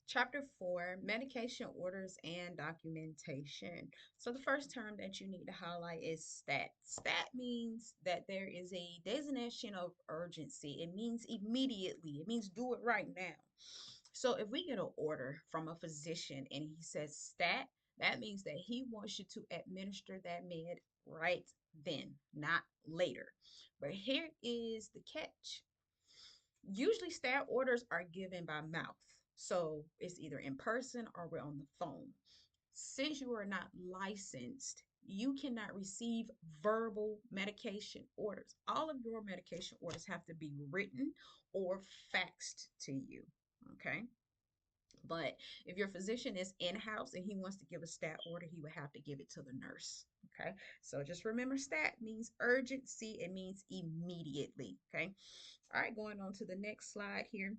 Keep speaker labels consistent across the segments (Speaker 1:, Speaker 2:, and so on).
Speaker 1: Chapter 4, medication orders and documentation. So, the first term that you need to highlight is stat. Stat means that there is a designation of urgency, it means immediately, it means do it right now. So, if we get an order from a physician and he says stat, that means that he wants you to administer that med right then, not later. But here is the catch. Usually, stat orders are given by mouth. So it's either in person or we're on the phone. Since you are not licensed, you cannot receive verbal medication orders. All of your medication orders have to be written or faxed to you. Okay. But if your physician is in house and he wants to give a stat order, he would have to give it to the nurse. Okay. So just remember stat means urgency, it means immediately. Okay. All right. Going on to the next slide here.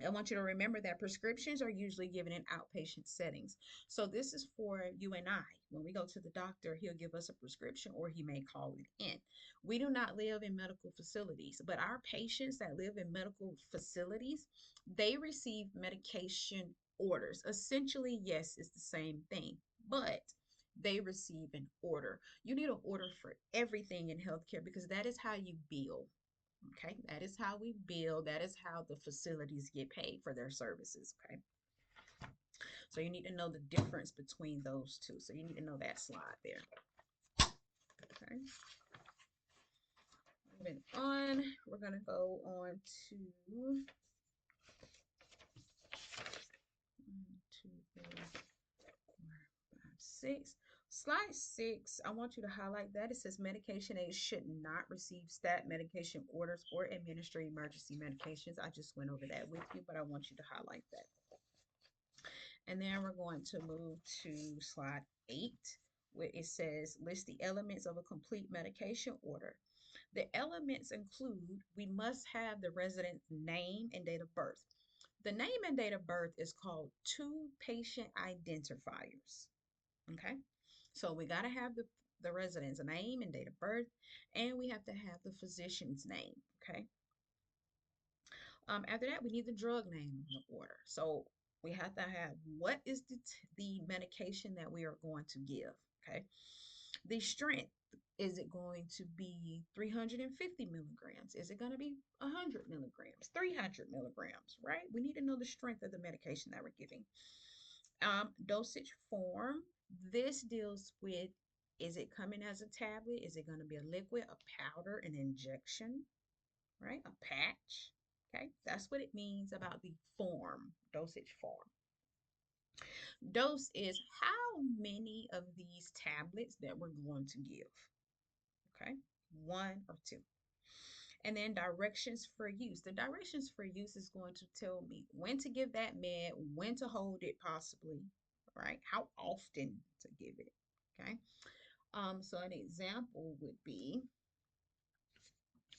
Speaker 1: I want you to remember that prescriptions are usually given in outpatient settings. So this is for you and I. When we go to the doctor, he'll give us a prescription or he may call it in. We do not live in medical facilities, but our patients that live in medical facilities, they receive medication orders. Essentially, yes, it's the same thing, but they receive an order. You need an order for everything in healthcare because that is how you bill. Okay, that is how we bill. That is how the facilities get paid for their services. Okay, so you need to know the difference between those two. So you need to know that slide there. Okay, moving on, we're gonna go on to 6. Slide 6, I want you to highlight that. It says medication aides should not receive stat medication orders or administer emergency medications. I just went over that with you, but I want you to highlight that. And then we're going to move to slide 8, where it says list the elements of a complete medication order. The elements include we must have the resident's name and date of birth. The name and date of birth is called two patient identifiers. Okay, so we got to have the resident's name and date of birth, and we have to have the physician's name. Okay, after that, we need the drug name in the order. So we have to have what is the medication that we are going to give. Okay. The strength, is it going to be 350 milligrams? Is it going to be 100 milligrams, 300 milligrams, right? We need to know the strength of the medication that we're giving. Dosage form, this deals with, is it coming as a tablet? Is it going to be a liquid, a powder, an injection, right? A patch. Okay, that's what it means about the form, dosage form. Dose is how many of these tablets that we're going to give. Okay, one or two. And then directions for use. The directions for use is going to tell me when to give that med, when to hold it possibly, right? How often to give it. Okay. So an example would be,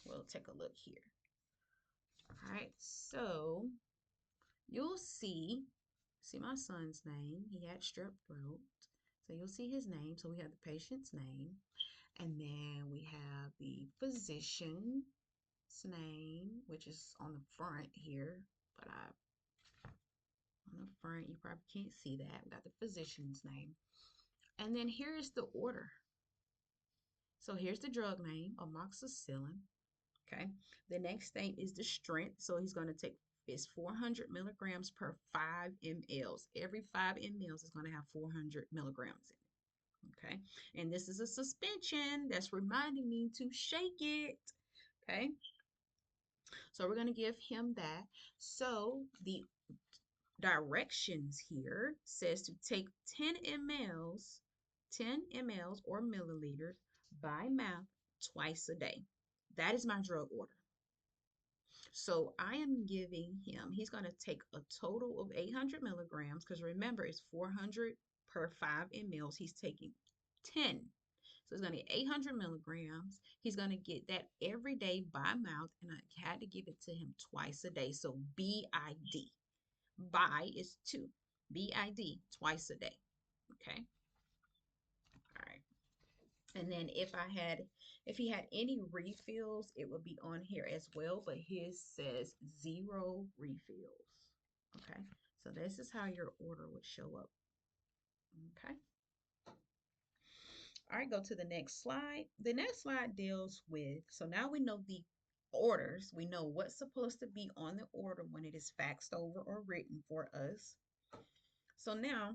Speaker 1: we'll take a look here. All right, so you'll see my son's name. He had strep throat. So you'll see his name. So we have the patient's name. And then we have the physician's name, which is on the front here. But on the front, you probably can't see that. We got the physician's name. And then here's the order. So here's the drug name, amoxicillin. Okay. The next thing is the strength. So he's going to take it's 400 milligrams per 5 mLs. Every 5 mLs is going to have 400 milligrams in it. Okay. And this is a suspension that's reminding me to shake it. Okay. So we're going to give him that. So the directions here says to take 10 mLs, 10 mLs or milliliters by mouth twice a day. That is my drug order. So I am giving him, he's going to take a total of 800 milligrams because remember it's 400 per 5 mLs. He's taking 10. So it's going to be 800 milligrams. He's going to get that every day by mouth, and I had to give it to him twice a day. So BID. By is 2. BID twice a day. Okay. All right. And then if he had any refills, it would be on here as well, but his says 0 refills. Okay, so this is how your order would show up. Okay, all right, go to the next slide. The next slide deals with, so now we know the orders, we know what's supposed to be on the order when it is faxed over or written for us. So now,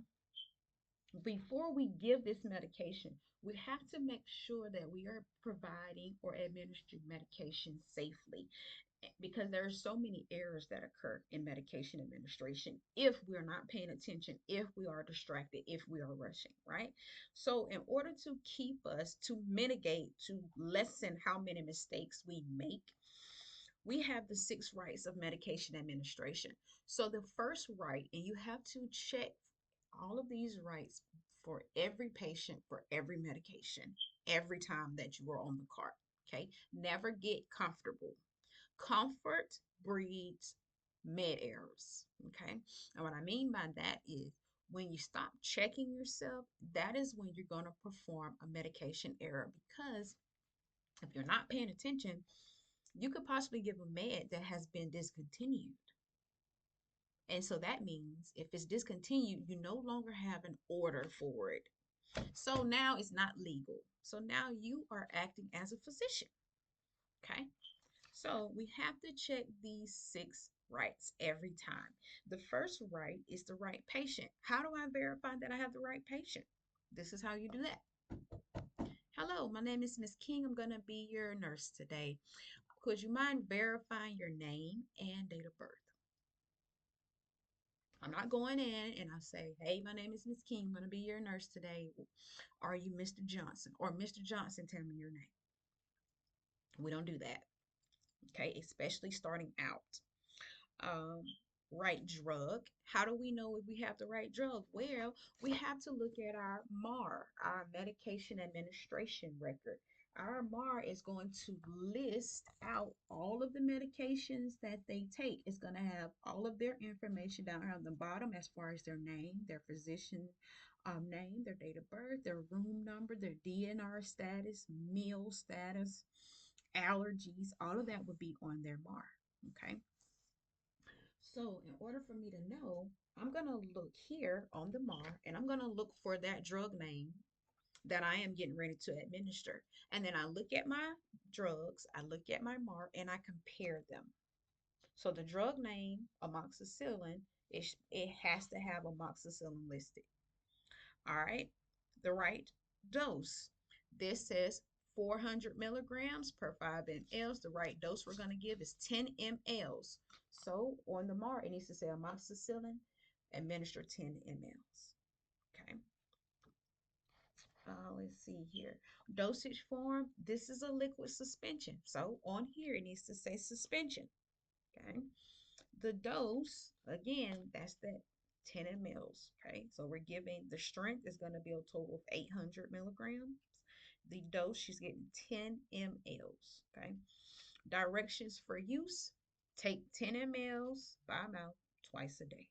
Speaker 1: before we give this medication, we have to make sure that we are providing or administering medication safely, because there are so many errors that occur in medication administration if we're not paying attention, if we are distracted, if we are rushing, right? So in order to keep us, to mitigate, to lessen how many mistakes we make, we have the 6 rights of medication administration. So the first right, and you have to check all of these rights for every patient, for every medication, every time that you are on the cart. Okay, never get comfortable. Comfort breeds med errors. Okay, and what I mean by that is, when you stop checking yourself, that is when you're going to perform a medication error, because if you're not paying attention, you could possibly give a med that has been discontinued. And so that means if it's discontinued, you no longer have an order for it. So now it's not legal. So now you are acting as a physician. Okay. So we have to check these 6 rights every time. The first right is the right patient. How do I verify that I have the right patient? This is how you do that. Hello, my name is Miss King. I'm going to be your nurse today. Could you mind verifying your name and date of birth? I'm not going in and I say, hey, my name is Miss King. I'm going to be your nurse today. Are you Mr. Johnson? Or Mr. Johnson, tell me your name. We don't do that. Okay, especially starting out. Um, right drug. How do we know if we have the right drug? Well, we have to look at our MAR, our medication administration record. Our MAR is going to list out all of the medications that they take. It's going to have all of their information down here on the bottom, as far as their name, their physician name, their date of birth, their room number, their DNR status, meal status, allergies. All of that would be on their MAR. Okay. So in order for me to know, I'm going to look here on the MAR, and I'm going to look for that drug name that I am getting ready to administer. And then I look at my drugs, I look at my MAR, and I compare them. So the drug name, amoxicillin, it has to have amoxicillin listed. All right. The right dose. This says 400 milligrams per 5 mLs. The right dose we're going to give is 10 mLs. So on the MAR, it needs to say amoxicillin, administer 10 mLs. Okay. Let's see here. Dosage form. This is a liquid suspension. So on here, it needs to say suspension. Okay. The dose, again, that's that 10 mLs. Okay, so we're giving, the strength is going to be a total of 800 milligrams. The dose, she's getting 10 mLs. Okay, directions for use: take 10 mLs by mouth twice a day.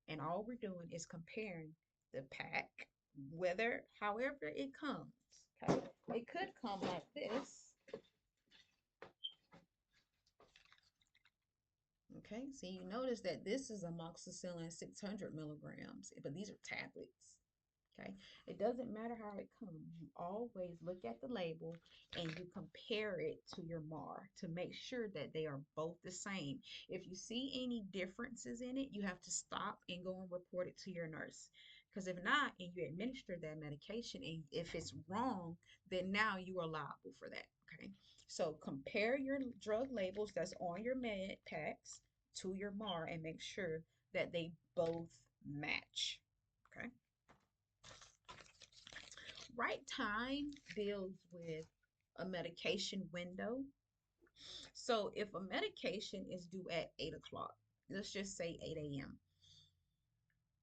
Speaker 1: And all we're doing is comparing the pack, whether, however it comes. Okay, it could come like this. Okay, so you notice that this is amoxicillin 600 milligrams, but these are tablets. Okay, it doesn't matter how it comes. You always look at the label and you compare it to your MAR to make sure that they are both the same. If you see any differences in it, you have to stop and go and report it to your nurse. Because if not, and you administer that medication, and if it's wrong, then now you are liable for that. Okay, so compare your drug labels that's on your med packs to your MAR and make sure that they both match. Okay. Right time deals with a medication window. So if a medication is due at 8 o'clock, let's just say 8 a.m.,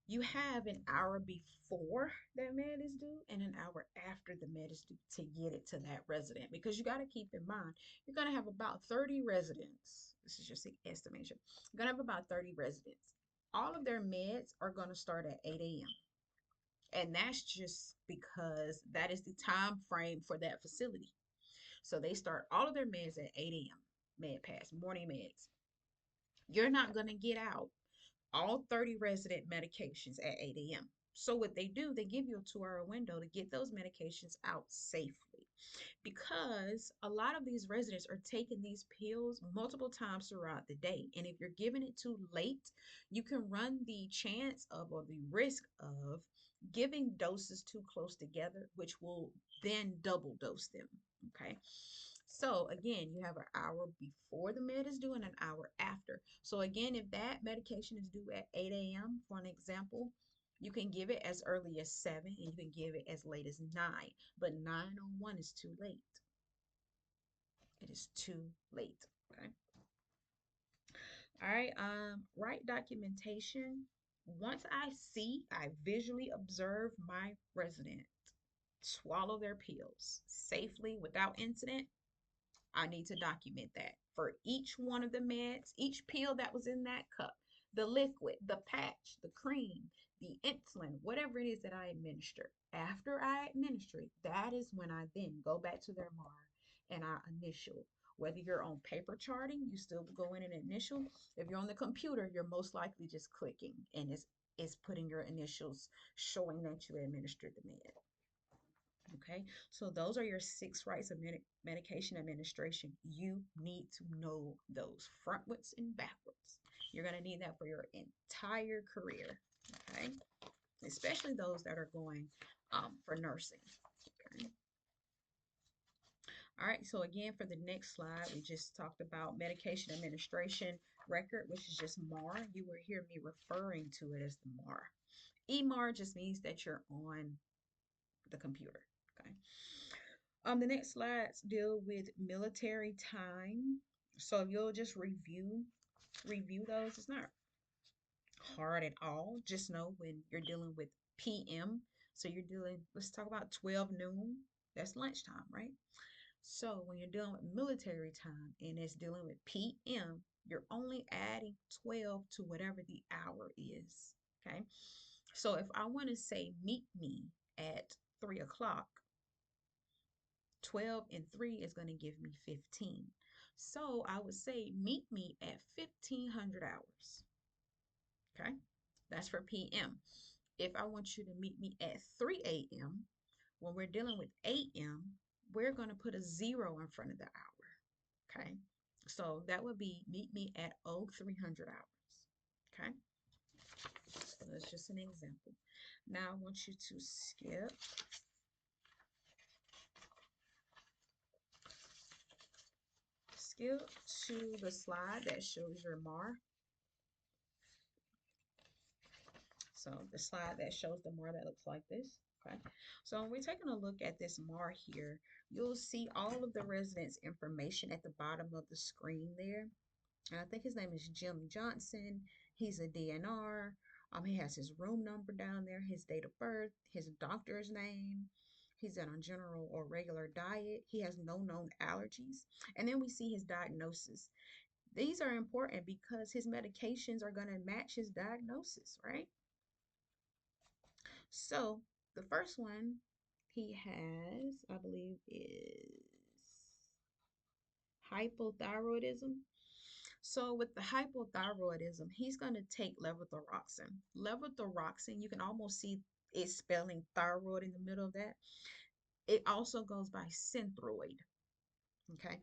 Speaker 1: you have an hour before that med is due and an hour after the med is due to get it to that resident, because you got to keep in mind you're going to have about 30 residents. This is just an estimation. You're going to have about 30 residents. All of their meds are going to start at 8 a.m. And that's just because that is the time frame for that facility. So they start all of their meds at 8 a.m. Med pass, morning meds. You're not going to get out all 30 resident medications at 8 a.m. So what they do, they give you a 2-hour window to get those medications out safely, because a lot of these residents are taking these pills multiple times throughout the day. And if you're giving it too late, you can run the chance of, or the risk of, giving doses too close together, which will then double dose them. Okay. So again, you have an hour before the med is due and an hour after. So again, if that medication is due at 8 a.m., for an example, you can give it as early as 7 and you can give it as late as 9. But 9:01 is too late. It is too late. Okay. All right. Write documentation. Once I visually observe my resident swallow their pills safely without incident, I need to document that for each one of the meds, each pill that was in that cup, the liquid, the patch, the cream, the insulin, whatever it is that I administer. After I administer it, that is when I then go back to their MAR and I initial. Whether you're on paper charting, you still go in and initial. If you're on the computer, you're most likely just clicking and it's putting your initials showing that you administered the med. Okay, so those are your 6 rights of medication administration. You need to know those frontwards and backwards. You're going to need that for your entire career. Okay, especially those that are going for nursing. Okay. All right, so again, for the next slide, we just talked about medication administration record, which is just MAR. You will hear me referring to it as the MAR. EMAR just means that you're on the computer. Okay. The next slides deal with military time. So if you'll just review those. It's not hard at all. Just know when you're dealing with PM. So you're dealing, let's talk about 12 noon. That's lunchtime, right? So when you're dealing with military time and it's dealing with PM, you're only adding 12 to whatever the hour is. Okay. So if I want to say meet me at 3 o'clock, 12 and 3 is going to give me 15. So I would say meet me at 1500 hours. Okay, that's for PM. If I want you to meet me at 3 a.m., when we're dealing with AM, we're going to put a 0 in front of the hour. Okay, so that would be meet me at 0300 hours. Okay, so that's just an example. Now I want you to skip to the slide that shows your MAR. So the slide that shows the MAR that looks like this. Okay. So when we're taking a look at this MAR here, you'll see all of the residents' information at the bottom of the screen there. And I think his name is Jim Johnson. He's a DNR. He has his room number down there, his date of birth, his doctor's name. He's on a general or regular diet. He has no known allergies. And then we see his diagnosis. These are important because his medications are going to match his diagnosis, right? So the first one he has, I believe, is hypothyroidism. So with the hypothyroidism, he's going to take levothyroxine. Levothyroxine, you can almost see it spelling thyroid in the middle of that. It also goes by Synthroid. Okay.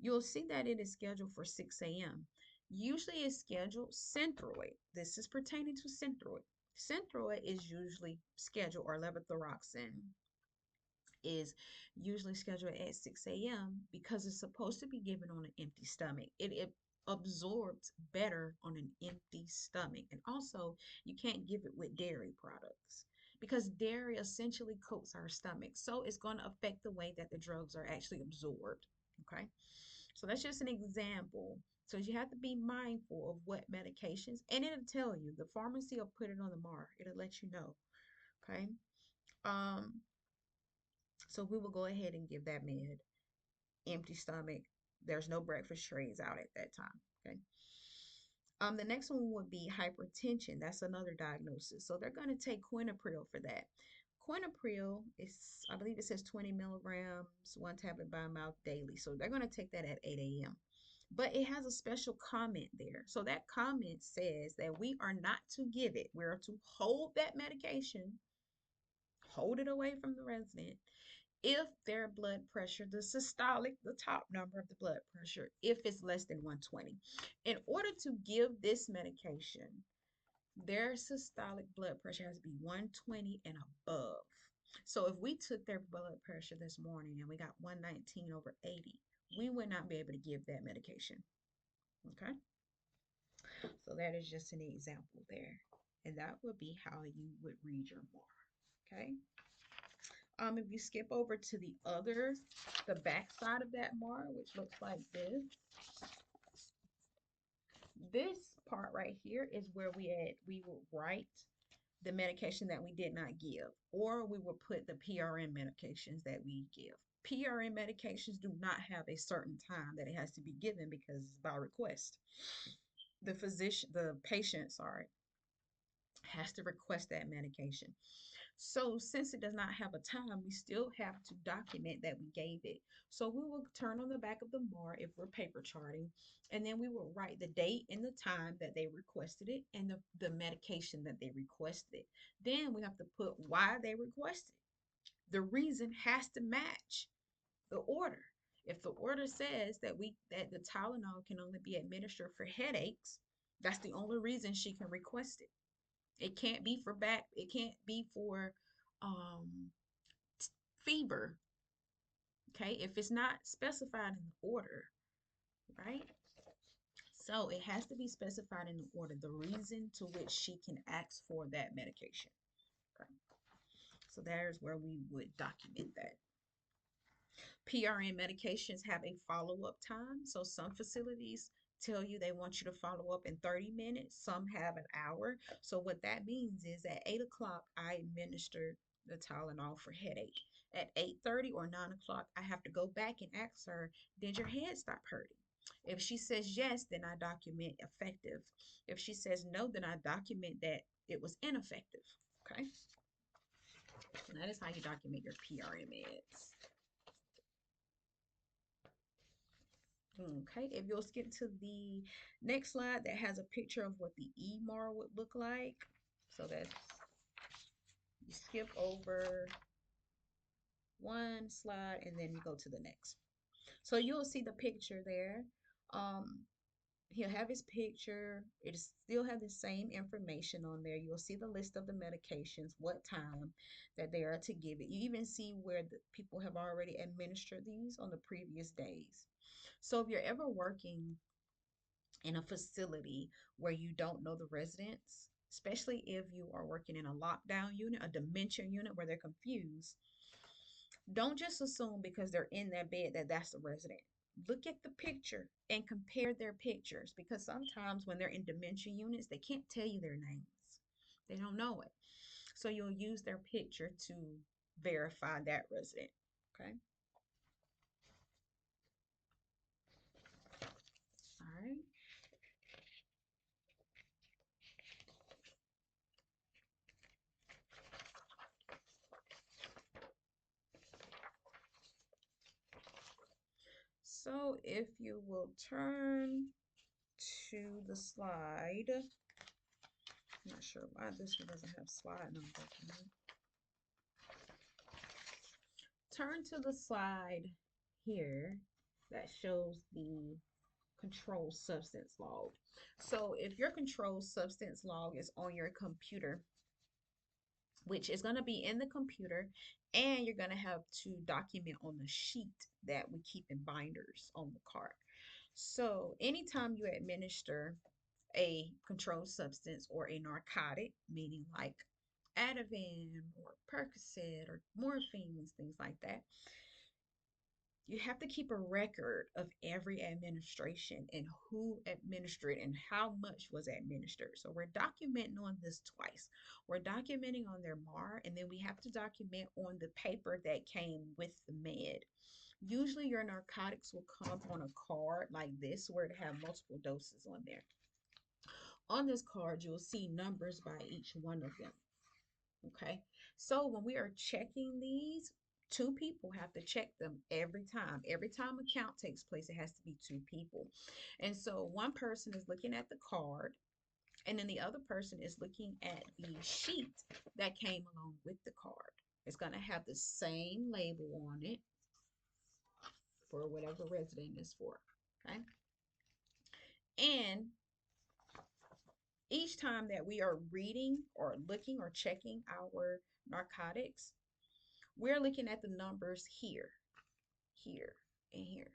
Speaker 1: You'll see that it is scheduled for 6 a.m. Usually it's scheduled Synthroid. This is pertaining to Synthroid. Synthroid is usually scheduled, or levothyroxine is usually scheduled at 6 a.m. because it's supposed to be given on an empty stomach. It absorbs better on an empty stomach. And also, you can't give it with dairy products because dairy essentially coats our stomach. So it's going to affect the way that the drugs are actually absorbed. Okay. So that's just an example. So you have to be mindful of what medications, and it'll tell you. The pharmacy will put it on the MAR. It'll let you know. Okay. Um, so we will go ahead and give that med empty stomach. There's no breakfast trays out at that time. Okay. The next one would be hypertension. That's another diagnosis. So they're going to take quinapril for that. Quinapril is, I believe it says 20 milligrams, 1 tablet by mouth daily. So they're going to take that at 8 a.m. but it has a special comment there. So that comment says that we are not to give it. We're to hold that medication, hold it away from the resident if their blood pressure, the systolic, the top number of the blood pressure, if it's less than 120. In order to give this medication, their systolic blood pressure has to be 120 and above. So if we took their blood pressure this morning and we got 119 over 80, we would not be able to give that medication. Okay? So that is just an example there. And that would be how you would read your MAR. Okay? If you skip over to the back side of that MAR, which looks like this part right here is where we will write the medication that we did not give, or we will put the PRN medications that we give. PRN medications do not have a certain time that it has to be given because it's by request. The patient, sorry, has to request that medication. So since it does not have a time, we still have to document that we gave it. So we will turn on the back of the MAR if we're paper charting, and then we will write the date and the time that they requested it and the medication that they requested. Then we have to put why they requested. The reason has to match the order. If the order says that the Tylenol can only be administered for headaches, that's the only reason she can request it. It can't be for back. It can't be for um, fever. Okay, if it's not specified in the order, right? So it has to be specified in the order, the reason to which she can ask for that medication. Okay, so there's where we would document that. PRN medications have a follow-up time. So some facilities tell you they want you to follow up in 30 minutes. Some have an hour. So what that means is at 8 o'clock, I administer the Tylenol for headache. At 8:30 or 9 o'clock, I have to go back and ask her, did your head stop hurting? If she says yes, then I document effective. If she says no, then I document that it was ineffective. Okay? And that is how you document your PRN meds. Okay, if you'll skip to the next slide that has a picture of what the EMAR would look like. So that's, you skip over one slide and then you go to the next. So you'll see the picture there. Um, he'll have his picture. It still have the same information on there. You'll see the list of the medications, what time that they are to give it. You even see where the people have already administered these on the previous days. So if you're ever working in a facility where you don't know the residents, especially if you are working in a lockdown unit, a dementia unit where they're confused, don't just assume because they're in that bed that that's the resident. Look at the picture and compare their pictures because sometimes when they're in dementia units, they can't tell you their names. They don't know it. So you'll use their picture to verify that resident. Okay. All right. So if you will turn to the slide, I'm not sure why this one doesn't have slide number. Turn to the slide here that shows the controlled substance log. So if your controlled substance log is on your computer, which is going to be in the computer, and you're going to have to document on the sheet that we keep in binders on the cart. So anytime you administer a controlled substance or a narcotic, meaning like Ativan or Percocet or morphine, things like that, you have to keep a record of every administration and who administered and how much was administered. So we're documenting on this twice. We're documenting on their MAR, and then we have to document on the paper that came with the med. Usually your narcotics will come on a card like this where it have multiple doses on there. On this card, you'll see numbers by each one of them. Okay, so when we are checking these Two people have to check them every time. Every time a count takes place, it has to be two people. And so one person is looking at the card, and then the other person is looking at the sheet that came along with the card. It's going to have the same label on it for whatever resident is for. Okay. And each time that we are reading or looking or checking our narcotics, we're looking at the numbers here, here, and here.